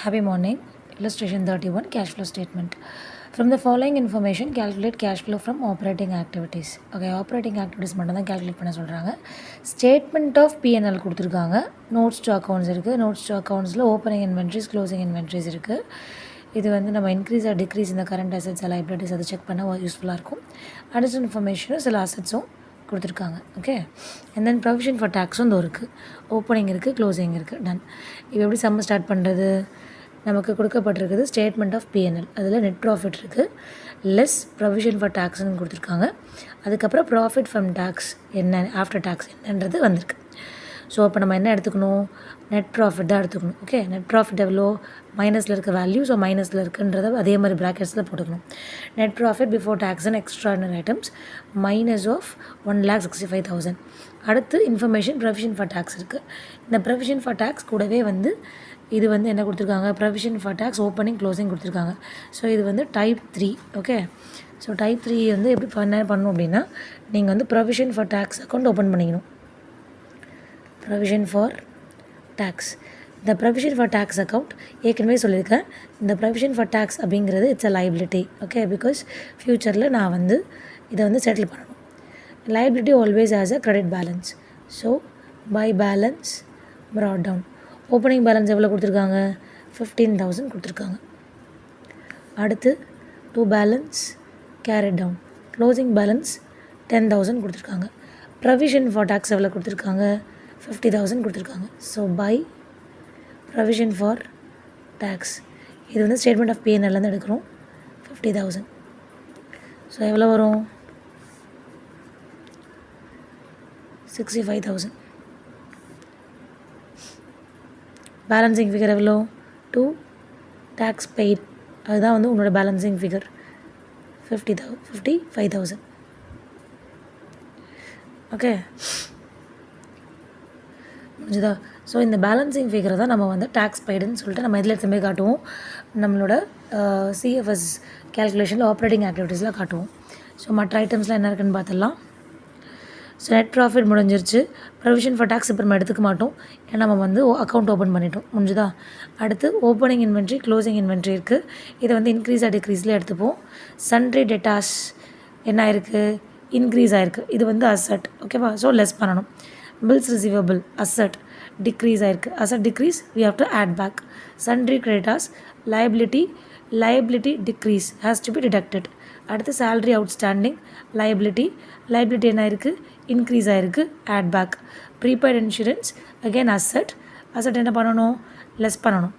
Happy morning. Illustration 31 cash flow statement. From the following information, calculate cash flow from operating activities. Okay, operating activities மட்டும் தான் calculate பண்ண சொல்கிறாங்க. Statement of P&L கொடுத்துருக்காங்க. Notes to accounts இருக்குது. Notes to accountsல opening inventories, closing inventories இருக்குது. இது வந்து நம்ம இன்க்ரீஸ் ஆர் டிக்ரீஸ் இந்த கரண்ட் அசெட்ஸ் லைபிலிட்டிஸ் அதை செக் பண்ண யூஸ்ஃபுல்லாக இருக்கும். அடிஷனல் இன்ஃபர்மேஷனும் சில அசெட்ஸும் கொடுத்துருக்காங்க. Okay, and then provision for டேக்ஸும் இந்த இருக்குது. ஓப்பனிங் இருக்குது, க்ளோசிங் இருக்குது. டன். இப்போ எப்படி சம்ம ஸ்டார்ட் பண்ணுறது? நமக்கு கொடுக்கப்பட்டிருக்குது ஸ்டேட்மெண்ட் ஆஃப் P&L. அதில் நெட் ப்ராஃபிட் இருக்குது, லெஸ் ப்ரொவிஷன் ஃபார் டேக்ஸ்னு கொடுத்துருக்காங்க. அதுக்கப்புறம் ப்ராஃபிட் ஃப்ரம் டேக்ஸ் என்ன, ஆஃப்டர் டேக்ஸ் என்னன்றது வந்திருக்கு. ஸோ அப்போ நம்ம என்ன எடுத்துக்கணும்? நெட் ப்ராஃபிட் தான் எடுத்துக்கணும். ஓகே, நெட் ப்ராஃபிட் எவ்வளோ? மைனஸில் இருக்க வேல்யூ, ஸோ மைனஸில் இருக்குன்றதை அதே மாதிரி ப்ராக்கெட்ஸில் போட்டுக்கணும். Net profit before tax and extraordinary items minus of 1,65,000. அடுத்து இன்ஃபர்மேஷன் ப்ரொவிஷன் ஃபார் டேக்ஸ் இருக்குது. இந்த ப்ரொவிஷன் ஃபார் டேக்ஸ் கூடவே வந்து இது வந்து என்ன கொடுத்துருக்காங்க? Provision for tax opening closing கொடுத்துருக்காங்க. ஸோ இது வந்து டைப் 3. ஓகே, ஸோ டைப் 3 வந்து எப்படி பண்ணணும் அப்படின்னா, நீங்கள் வந்து provision for tax account open பண்ணிக்கணும். ப்ரொவிஷன் ஃபார் டேக்ஸ், இந்த ப்ரொவிஷன் ஃபார் டேக்ஸ் அக்கௌண்ட் ஏற்கனவே சொல்லியிருக்கேன். இந்த ப்ரொவிஷன் ஃபார் டேக்ஸ் அப்படிங்கிறது it's a liability. Okay, because ஃப்யூச்சரில் நான் வந்து இதை வந்து செட்டில் பண்ணணும். Liability always as a credit balance. So by balance brought down. Opening balance எவ்வளோ கொடுத்துருக்காங்க? 15,000 கொடுத்துருக்காங்க. அடுத்து to balance carried down. Closing balance 10,000 கொடுத்துருக்காங்க. ப்ரொவிஷன் ஃபார் டேக்ஸ் எவ்வளோ கொடுத்துருக்காங்க? 50,000 கொடுத்துருக்காங்க. So by provision for tax, இது வந்து ஸ்டேட்மெண்ட் ஆஃப் P&L எடுக்கிறோம். 50,000. ஸோ எவ்வளோ வரும்? 65,000. பேலன்சிங் ஃபிகர் எவ்வளோ? 2 டேக்ஸ் பெய்ட், அதுதான் வந்து உங்களோட பேலன்சிங் ஃபிகர். 55,000. ஓகே, முடிஞ்சுதா? ஸோ இந்த பேலன்சிங் ஃபிகரை தான் நம்ம வந்து டேக்ஸ் பெய்டுன்னு சொல்லிட்டு நம்ம இதில் எடுத்து போய் காட்டுவோம். நம்மளோட சிஎஃப்எஸ் கேல்குலேஷனில் ஆப்ரேட்டிங் ஆக்டிவிட்டீஸில் காட்டுவோம். ஸோ மற்ற ஐட்டம்ஸ்லாம் என்ன இருக்குன்னு பார்த்துடலாம். ஸோ நெட் ப்ராஃபிட் முடிஞ்சிருச்சு. ப்ரொவிஷன் ஃபார் டேக்ஸ் இப்போ நம்ம எடுத்துக்க மாட்டோம், ஏன்னா நம்ம வந்து அக்கௌண்ட் ஓப்பன் பண்ணிட்டோம். முடிஞ்சுதா? அடுத்து ஓப்பனிங் இன்வென்ட்ரி, க்ளோசிங் இன்வென்ட்ரி இருக்குது. இதை வந்து இன்க்ரீஸ் ஆர் டிக்ரீஸில் எடுத்துப்போம். சன்ட்ரி டெட்டாஸ் என்ன ஆயிருக்கு? இன்க்ரீஸ் ஆகிருக்கு. இது வந்து அசட். ஓகேவா? ஸோ லெஸ் பண்ணணும். பில்ஸ் ரிசீவபிள் அசட் டிக்ரீஸ் ஆகிருக்கு. Asset decrease we have to add back. Sundry creditors liability decrease has to be deducted. அடுத்து salary outstanding liability என்ன ஆயிருக்கு? இன்க்ரீஸ் ஆகிருக்கு, add back. Prepaid insurance again asset என்ன பண்ணணும்? Less பண்ணணும்.